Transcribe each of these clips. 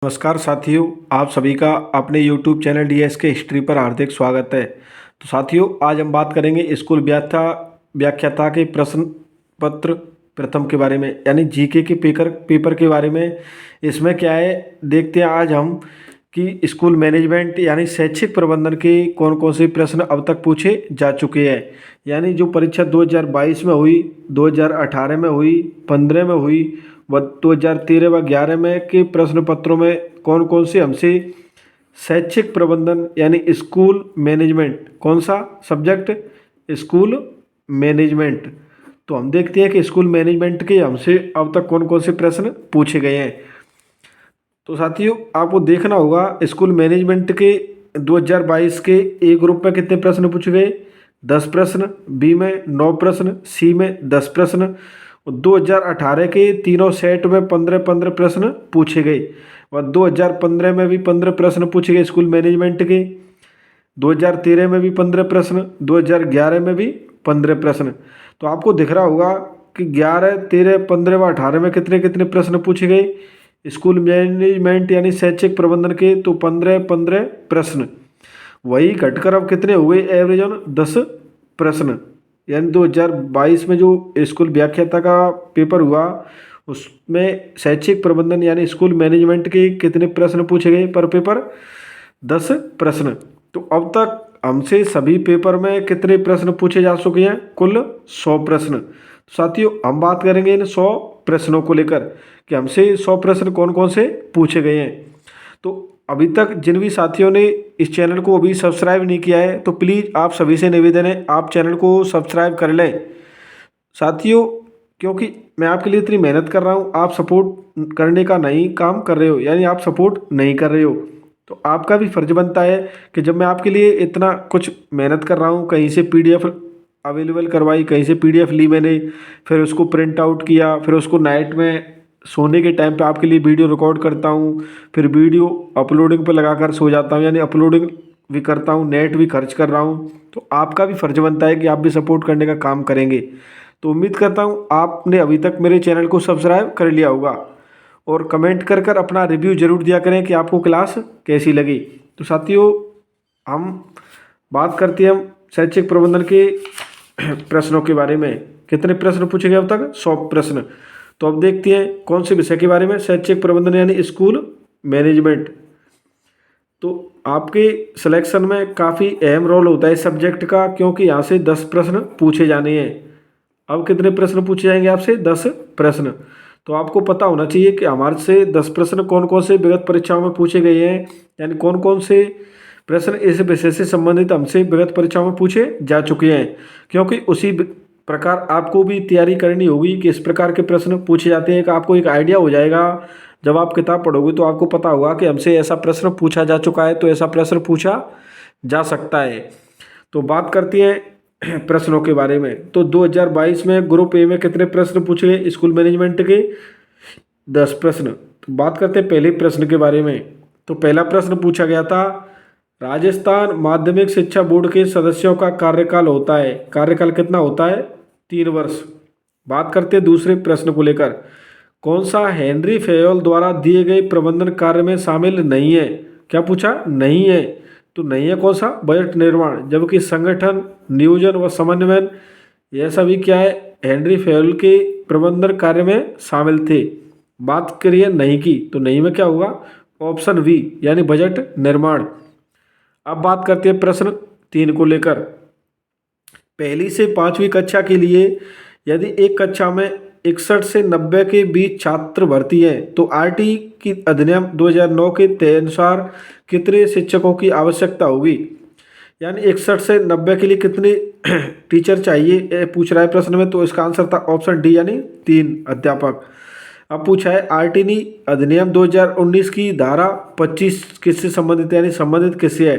नमस्कार साथियों, आप सभी का अपने YouTube चैनल डीएस के हिस्ट्री पर हार्दिक स्वागत है। तो साथियों, आज हम बात करेंगे स्कूल व्याख्याता के प्रश्न पत्र प्रथम के बारे में, यानी जीके के पेपर के बारे में। इसमें क्या है, देखते हैं आज हम कि स्कूल मैनेजमेंट यानी शैक्षिक प्रबंधन के कौन कौन से प्रश्न अब तक पूछे जा चुके हैं। यानी जो परीक्षा 2022 में हुई, 2018 में हुई, 15 में हुई व 2013 व 11 में के प्रश्न पत्रों में कौन कौन से हमसे शैक्षिक प्रबंधन यानी स्कूल मैनेजमेंट, कौन सा सब्जेक्ट, स्कूल मैनेजमेंट। तो हम देखते हैं कि स्कूल मैनेजमेंट के हमसे अब तक कौन कौन से प्रश्न पूछे गए हैं। तो साथियों, आपको देखना होगा स्कूल मैनेजमेंट के 2022 के ए ग्रुप में कितने प्रश्न पूछे गए, 10 प्रश्न, बी में 9 प्रश्न, सी में 10 प्रश्न। 2018 के तीनों सेट में 15-15 प्रश्न पूछे गए और 2015 में भी 15 प्रश्न पूछे गए स्कूल मैनेजमेंट के, 2013 में भी 15 प्रश्न, 2011 में भी 15 प्रश्न। तो आपको दिख रहा होगा कि 11, 13, 15 व 18 में कितने कितने प्रश्न पूछे गए स्कूल मैनेजमेंट यानी शैक्षिक प्रबंधन के, तो 15-15 प्रश्न। वही घटकर अब कितने हुए, एवरेज ऑन 10 प्रश्न। यानी 2022 में जो स्कूल व्याख्याता का पेपर हुआ उसमें शैक्षिक प्रबंधन यानी स्कूल मैनेजमेंट के कितने प्रश्न पूछे गए पर पेपर, 10 प्रश्न। तो अब तक हमसे सभी पेपर में कितने प्रश्न पूछे जा चुके हैं, कुल 100 प्रश्न। साथियों, हम बात करेंगे इन 100 प्रश्नों को लेकर कि हमसे 100 प्रश्न कौन कौन से पूछे गए हैं। तो अभी तक जिन भी साथियों ने इस चैनल को अभी सब्सक्राइब नहीं किया है तो प्लीज़ आप सभी से निवेदन है आप चैनल को सब्सक्राइब कर लें साथियों, क्योंकि मैं आपके लिए इतनी मेहनत कर रहा हूँ, आप सपोर्ट करने का नहीं काम कर रहे हो, यानी आप सपोर्ट नहीं कर रहे हो। तो आपका भी फर्ज बनता है कि जब मैं आपके लिए इतना कुछ मेहनत कर रहा हूँ, कहीं से पीडीएफ अवेलेबल करवाई, कहीं से पीडीएफ ली मैंने, फिर उसको प्रिंट आउट किया, फिर उसको नाइट में सोने के टाइम पे आपके लिए वीडियो रिकॉर्ड करता हूँ, फिर वीडियो अपलोडिंग पे लगाकर सो जाता हूँ, यानी अपलोडिंग भी करता हूँ, नेट भी खर्च कर रहा हूँ। तो आपका भी फर्ज बनता है कि आप भी सपोर्ट करने का काम करेंगे। तो उम्मीद करता हूँ आपने अभी तक मेरे चैनल को सब्सक्राइब कर लिया होगा और कमेंट कर कर अपना रिव्यू जरूर दिया करें कि आपको क्लास कैसी लगी। तो साथियों, हम बात करते हैं हम शैक्षिक प्रबंधन के प्रश्नों के बारे में। कितने प्रश्न पूछे गए अब तक, 100 प्रश्न। तो अब देखते हैं कौन से विषय के बारे में, शैक्षिक प्रबंधन यानी स्कूल मैनेजमेंट। तो आपके सिलेक्शन में काफ़ी अहम रोल होता है इस सब्जेक्ट का, क्योंकि यहाँ से 10 प्रश्न पूछे जाने हैं। अब कितने प्रश्न पूछे जाएंगे आपसे, 10 प्रश्न। तो आपको पता होना चाहिए कि हमारे से 10 प्रश्न कौन कौन से विगत परीक्षाओं में पूछे गए हैं, यानी कौन कौन से प्रश्न इस विषय से संबंधित हमसे विगत परीक्षाओं में पूछे जा चुके हैं। क्योंकि उसी प्रकार आपको भी तैयारी करनी होगी कि इस प्रकार के प्रश्न पूछे जाते हैं, कि आपको एक आइडिया हो जाएगा। जब आप किताब पढ़ोगे तो आपको पता होगा कि हमसे ऐसा प्रश्न पूछा जा चुका है, तो ऐसा प्रश्न पूछा जा सकता है। तो बात करते हैं प्रश्नों के बारे में। तो 2022 में ग्रुप ए में कितने प्रश्न पूछे गए स्कूल मैनेजमेंट के, 10 प्रश्न। तो बात करते हैं पहले प्रश्न के बारे में। तो पहला प्रश्न पूछा गया था, राजस्थान माध्यमिक शिक्षा बोर्ड के सदस्यों का कार्यकाल होता है, कार्यकाल कितना होता है, 3 वर्ष। बात करते हैं दूसरे प्रश्न को लेकर, कौन सा हेनरी फेयोल द्वारा दिए गए प्रबंधन कार्य में शामिल नहीं है। क्या पूछा, नहीं है। तो नहीं है कौन सा, बजट निर्माण, जबकि संगठन, नियोजन व समन्वयन यह सभी क्या है, हेनरी फेयोल के प्रबंधन कार्य में शामिल थे। बात करिए नहीं की, तो नहीं में क्या होगा, ऑप्शन बी यानी बजट निर्माण। अब बात करते हैं प्रश्न 3 को लेकर। पहली से 5वीं कक्षा के लिए यदि एक कक्षा में 61 से 90 के बीच छात्र भर्ती हैं तो आरटी की अधिनियम 2009 के तय अनुसार कितने शिक्षकों की आवश्यकता होगी। यानी 61 से 90 के लिए कितने टीचर चाहिए, ये पूछ रहा है प्रश्न में। तो इसका आंसर था ऑप्शन डी यानी 3 अध्यापक। अब पूछा है आरटी अधिनियम 2019 की धारा 25 किससे संबंधित है, यानी संबंधित किससे है।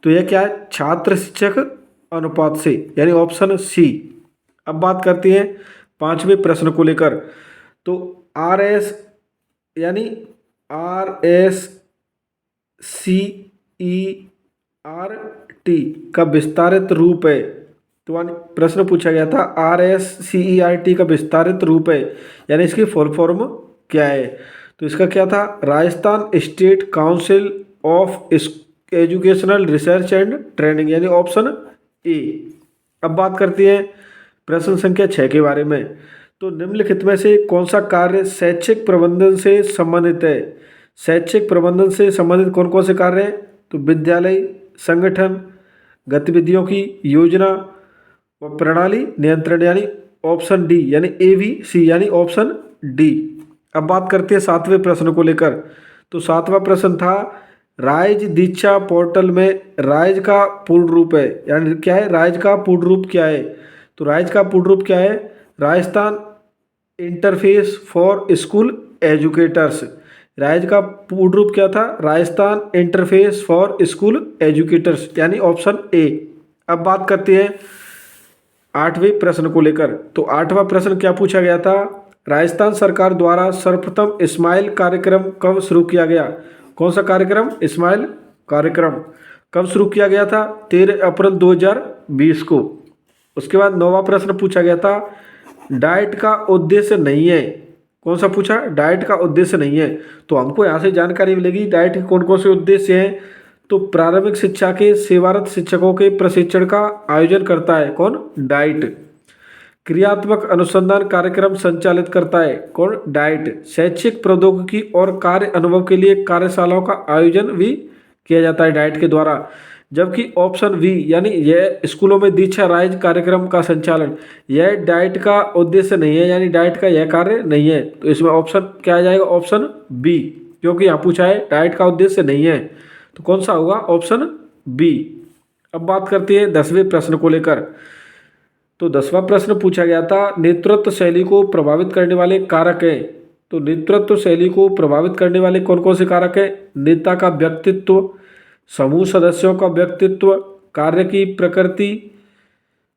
तो यह क्या है, छात्र शिक्षक अनुपात से, यानी ऑप्शन सी। अब बात करते हैं 5वें प्रश्न को लेकर। तो आर एस यानी RSCERT का विस्तारित रूप है। तो प्रश्न पूछा गया था RSCERT का विस्तारित रूप है, यानी इसकी फुल फॉर्म क्या है। तो इसका क्या था, Rajasthan state council of educational research and training, यानी ऑप्शन ए। अब बात करते हैं प्रश्न संख्या 6 के बारे में। तो निम्नलिखित में से कौन सा कार्य शैक्षिक प्रबंधन से संबंधित है? शैक्षिक प्रबंधन से संबंधित कौन कौन से कार्य हैं? तो विद्यालय संगठन, गतिविधियों की योजना व प्रणाली नियंत्रण, यानी ऑप्शन डी, यानी ए बी सी, यानी ऑप्शन डी। अब बात करते हैं 7वें प्रश्न को लेकर। तो 7वां प्रश्न था, राइज दीक्षा पोर्टल में राइज का पूर्ण रूप है, यानी क्या है, राइज का पूर्ण रूप क्या है? तो राइज का पूर्ण रूप क्या है? Rajasthan interface for school educators. Rise का पूर्ण रूप क्या था? Rajasthan interface for school educators, यानी ऑप्शन ए। अब बात करते हैं 8वें प्रश्न को लेकर। तो 8वां प्रश्न क्या पूछा गया था? राजस्थान सरकार द्वारा सर्वप्रथम स्माइल कार्यक्रम कब शुरू किया गया? कौन सा कार्यक्रम? स्माइल कार्यक्रम कब शुरू किया गया था? 13 अप्रैल 2020 को। उसके बाद 9वां प्रश्न पूछा गया था, डाइट का उद्देश्य नहीं है। कौन सा पूछा? डाइट का उद्देश्य नहीं है। तो हमको यहाँ से जानकारी मिलेगी डाइट के कौन कौन से उद्देश्य हैं। तो प्रारंभिक शिक्षा के सेवारत शिक्षकों के प्रशिक्षण का आयोजन करता है। कौन? डाइट। क्रियात्मक अनुसंधान कार्यक्रम संचालित करता है। कौन? डाइट। शैक्षिक प्रौद्योगिकी और कार्य अनुभव के लिए कार्यशालाओं का आयोजन भी किया जाता है डाइट के द्वारा। जबकि ऑप्शन बी, यानी यह स्कूलों में दीक्षा राइज कार्यक्रम का संचालन, यह डाइट का उद्देश्य नहीं है, यानी डाइट का यह कार्य नहीं है। तो इसमें ऑप्शन क्या आ जाएगा? ऑप्शन बी, क्योंकि यहाँ पूछा है डाइट का उद्देश्य नहीं है, तो कौन सा होगा? Option B. अब बात करते हैं 10वें प्रश्न को लेकर। तो 10वां प्रश्न पूछा गया था, नेतृत्व शैली को प्रभावित करने वाले कारक हैं। तो नेतृत्व शैली को प्रभावित करने वाले कौन कौन से कारक हैं? नेता का व्यक्तित्व, समूह सदस्यों का व्यक्तित्व, कार्य की प्रकृति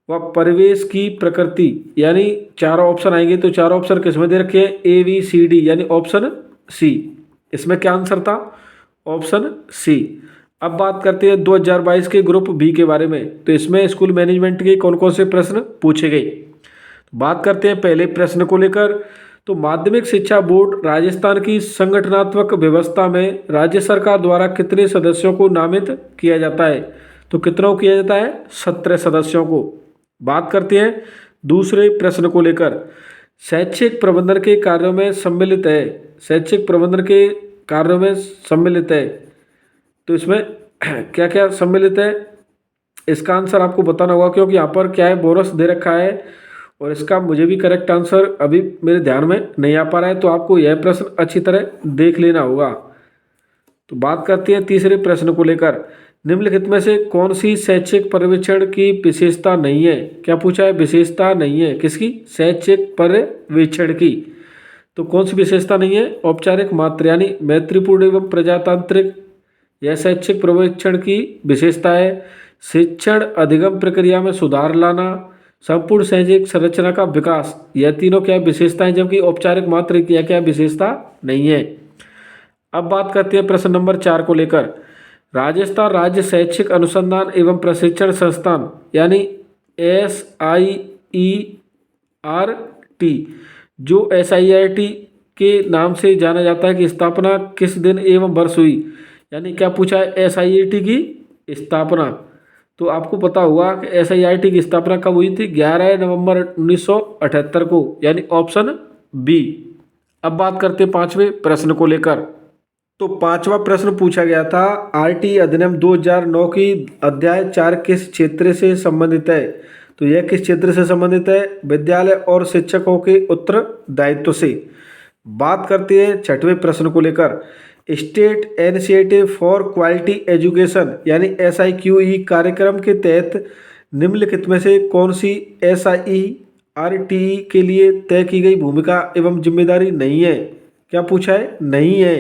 व परिवेश की प्रकृति, यानी चारों ऑप्शन आएंगे। तो चारों ऑप्शन किसमें दे रखे हैं? ए बी सी डी, यानी ऑप्शन सी। इसमें क्या आंसर था? Option C. अब बात करते हैं 2022 के ग्रुप बी के बारे में। तो इसमें स्कूल मैनेजमेंट के कौन कौन से प्रश्न पूछे गए? बात करते हैं पहले प्रश्न को लेकर। तो माध्यमिक शिक्षा बोर्ड राजस्थान की संगठनात्मक व्यवस्था में राज्य सरकार द्वारा कितने सदस्यों को नामित किया जाता है? तो कितनों को किया जाता है? 17 सदस्यों को। बात करते हैं दूसरे प्रश्न को लेकर। शैक्षिक प्रबंधन के कार्यों में सम्मिलित है। शैक्षिक प्रबंधन के कार्यों में सम्मिलित है, तो इसमें क्या क्या सम्मिलित है? इसका आंसर आपको बताना होगा, क्योंकि यहाँ पर क्या है, बोनस दे रखा है और इसका मुझे भी करेक्ट आंसर अभी मेरे ध्यान में नहीं आ पा रहा है, तो आपको यह प्रश्न अच्छी तरह देख लेना होगा। तो बात करते हैं तीसरे प्रश्न को लेकर। निम्नलिखित में से कौन सी शैक्षिक पर्यवेक्षण की विशेषता नहीं है? क्या पूछा है? विशेषता नहीं है किसकी? शैक्षिक पर्यवेक्षण की। तो कौन सी विशेषता नहीं है? औपचारिक मात्र, यानी मैत्रीपूर्ण एवं प्रजातांत्रिक, यह शैक्षिक पर्यवेक्षण की विशेषता है। शिक्षण अधिगम प्रक्रिया में सुधार लाना, संपूर्ण शैक्षिक संरचना का विकास, यह तीनों क्या विशेषताएं, जबकि औपचारिक मात्र की क्या विशेषता नहीं है। अब बात करते हैं प्रश्न नंबर 4 को लेकर। राजस्थान राज्य शैक्षिक अनुसंधान एवं प्रशिक्षण संस्थान, यानी SIERT, जो SIRT के नाम से जाना जाता है, कि स्थापना किस दिन एवं वर्ष हुई? यानी क्या पूछा है? SIRT की स्थापना। तो आपको पता होगा कि SIRT की स्थापना कब हुई थी? 11 नवंबर 1978 को, यानी ऑप्शन बी। अब बात करते हैं 5वें प्रश्न को लेकर। तो 5वां प्रश्न पूछा गया था, RT अधिनियम 2009 की अध्याय 4 किस क्षेत्र से संबंधित है? तो यह किस क्षेत्र से संबंधित है? विद्यालय और शिक्षकों के उत्तरदायित्व से। बात करते हैं 6वें प्रश्न को लेकर। State initiative for quality education, यानी SIQE कार्यक्रम के तहत निम्नलिखित में से कौन सी SIERT के लिए तय की गई भूमिका एवं जिम्मेदारी नहीं है? क्या पूछा है? नहीं है।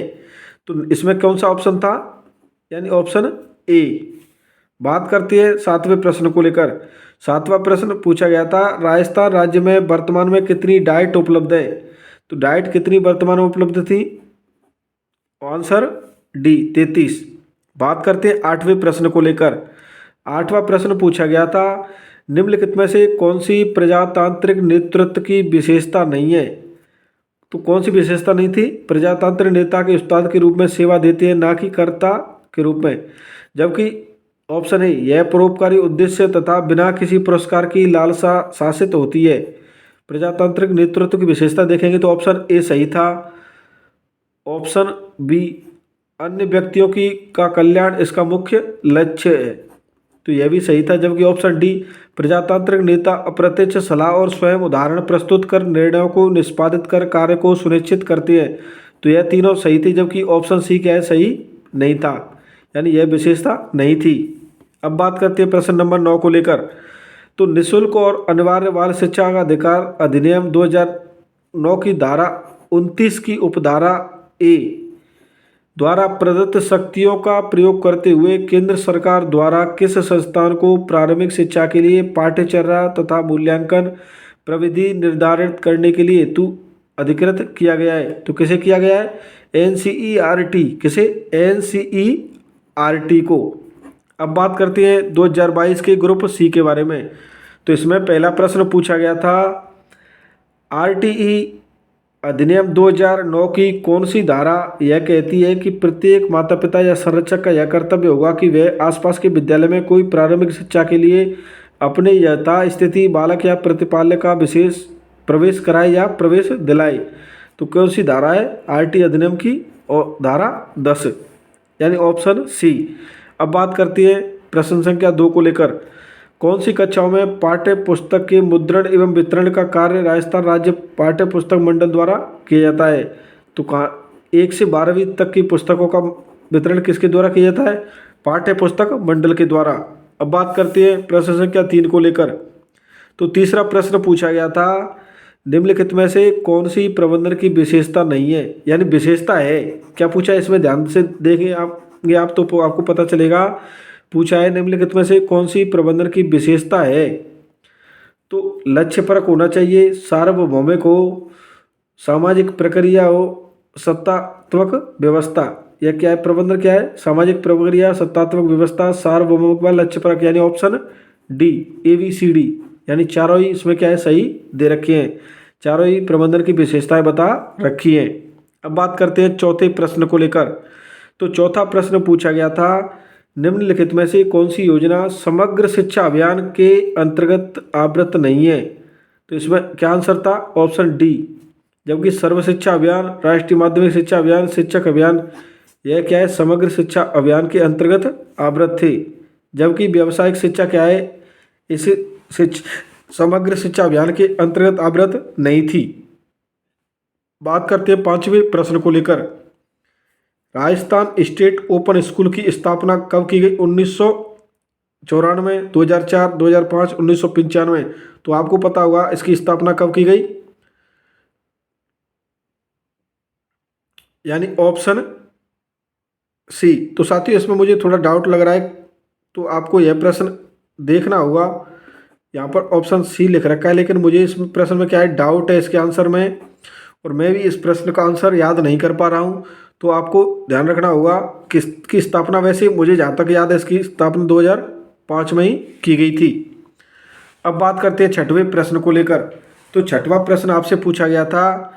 तो इसमें कौन सा ऑप्शन था? यानी ऑप्शन ए। बात करते हैं 7वें प्रश्न को लेकर। 7वां प्रश्न पूछा गया था, राजस्थान राज्य में वर्तमान में कितनी डाइट उपलब्ध है? तो डाइट कितनी वर्तमान में उपलब्ध थी? Answer D, 33। बात करते हैं 8वें प्रश्न को लेकर। 8वां प्रश्न पूछा गया था, निम्नलिखित में से कौन सी प्रजातांत्रिक नेतृत्व की विशेषता नहीं है? तो कौन सी विशेषता नहीं थी? प्रजातंत्र नेता के उस्ताद के रूप में सेवा देते हैं, ना कि कर्ता के रूप में। जबकि ऑप्शन ए, यह परोपकारी उद्देश्य तथा बिना किसी पुरस्कार की लालसा शासित होती है। प्रजातांत्रिक नेतृत्व की विशेषता देखेंगे तो ऑप्शन ए सही था। ऑप्शन बी, अन्य व्यक्तियों की का कल्याण इसका मुख्य लक्ष्य है, तो यह भी सही था। जबकि ऑप्शन डी, प्रजातांत्रिक नेता अप्रत्यक्ष सलाह और स्वयं उदाहरण प्रस्तुत कर निर्णयों को निष्पादित कर कार्य को सुनिश्चित करते हैं, तो यह तीनों सही थी। जबकि ऑप्शन सी क्या है, सही नहीं था, यानी यह विशेषता नहीं थी। अब बात करते हैं प्रश्न नंबर 9 को लेकर। तो निःशुल्क और अनिवार्य बाल शिक्षा का अधिकार अधिनियम 2009 की धारा 29 की उपधारा ए द्वारा प्रदत्त शक्तियों का प्रयोग करते हुए केंद्र सरकार द्वारा किस संस्थान को प्रारंभिक शिक्षा के लिए पाठ्यचर्या तथा मूल्यांकन प्रविधि निर्धारित करने के लिए हेतु अधिकृत किया गया है? तो किसे किया गया है? एनसीईआरटी। किसे? एनसीईआरटी को। अब बात करते हैं 2022 के ग्रुप सी के बारे में। तो इसमें पहला प्रश्न पूछा गया था, आरटीई अधिनियम 2009 की कौन सी धारा यह कहती है कि प्रत्येक माता पिता या संरक्षक का यह कर्तव्य होगा कि वह आसपास के विद्यालय में कोई प्रारंभिक शिक्षा के लिए अपने यथास्थिति बालक या प्रतिपाल्य का विशेष प्रवेश कराए या प्रवेश दिलाए? तो कौन सी धारा है? आरटी अधिनियम की और धारा 10, यानी ऑप्शन सी। अब बात करती है प्रश्न संख्या 2 को लेकर। कौन सी कक्षाओं में पाठ्य पुस्तक के मुद्रण एवं वितरण का कार्य राजस्थान राज्य पाठ्य पुस्तक मंडल द्वारा किया जाता है? तो कहाँ 1 से 12वीं तक की पुस्तकों का वितरण किसके द्वारा किया जाता है? पाठ्य पुस्तक मंडल के द्वारा। अब बात करते हैं प्रश्न संख्या 3 को लेकर। तो तीसरा प्रश्न पूछा गया था, निम्नलिखित में से कौन सी प्रबंधन की विशेषता नहीं है, यानी विशेषता है। क्या पूछा है इसमें, ध्यान से देखें आप तो आपको पता चलेगा। पूछा है निम्नलिखित में से कौन सी प्रबंधन की विशेषता है? तो लक्ष्यपरक होना चाहिए, सार्वभौमिक हो, सामाजिक प्रक्रिया हो, सत्तात्मक व्यवस्था। यह क्या है? प्रबंधन क्या है? सामाजिक प्रक्रिया, सत्तात्मक व्यवस्था, सार्वभौमिक व लक्ष्यपरक, यानी ऑप्शन डी, ABCD, यानी चारों ही इसमें क्या है, सही दे रखे हैं। चारों ही प्रबंधन की विशेषताएं बता रखी हैं। अब बात करते हैं चौथे प्रश्न को लेकर। तो चौथा प्रश्न पूछा गया था, निम्नलिखित में से कौन सी योजना समग्र शिक्षा अभियान के अंतर्गत आवृत नहीं है? तो इसमें क्या आंसर था? Option D. जबकि सर्व शिक्षा अभियान, राष्ट्रीय माध्यमिक शिक्षा अभियान, शिक्षक अभियान, यह क्या है, समग्र शिक्षा अभियान के अंतर्गत आवृत थे। जबकि व्यावसायिक शिक्षा क्या है, इस समग्र शिक्षा अभियान के अंतर्गत आवृत नहीं थी। बात करते हैं पांचवें प्रश्न को लेकर। राजस्थान स्टेट ओपन स्कूल की स्थापना कब की गई? 1994, 2004, 2005, 1995। तो आपको पता होगा इसकी स्थापना कब की गई, यानी ऑप्शन सी। तो साथियों इसमें मुझे थोड़ा डाउट लग रहा है, तो आपको यह प्रश्न देखना होगा। यहाँ पर ऑप्शन सी लिख रखा है, लेकिन मुझे इस प्रश्न में क्या है, डाउट है इसके आंसर में, और मैं भी इस प्रश्न का आंसर याद नहीं कर पा रहा हूँ। तो आपको ध्यान रखना होगा किसकी स्थापना, वैसे मुझे जहाँ तक याद है इसकी स्थापना 2005 में ही की गई थी। अब बात करते हैं छठवें प्रश्न को लेकर। तो छठवां प्रश्न आपसे पूछा गया था,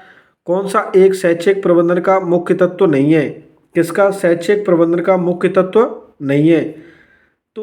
कौन सा एक शैक्षिक प्रबंधन का मुख्य तत्व नहीं है? किसका शैक्षिक प्रबंधन का मुख्य तत्व नहीं है?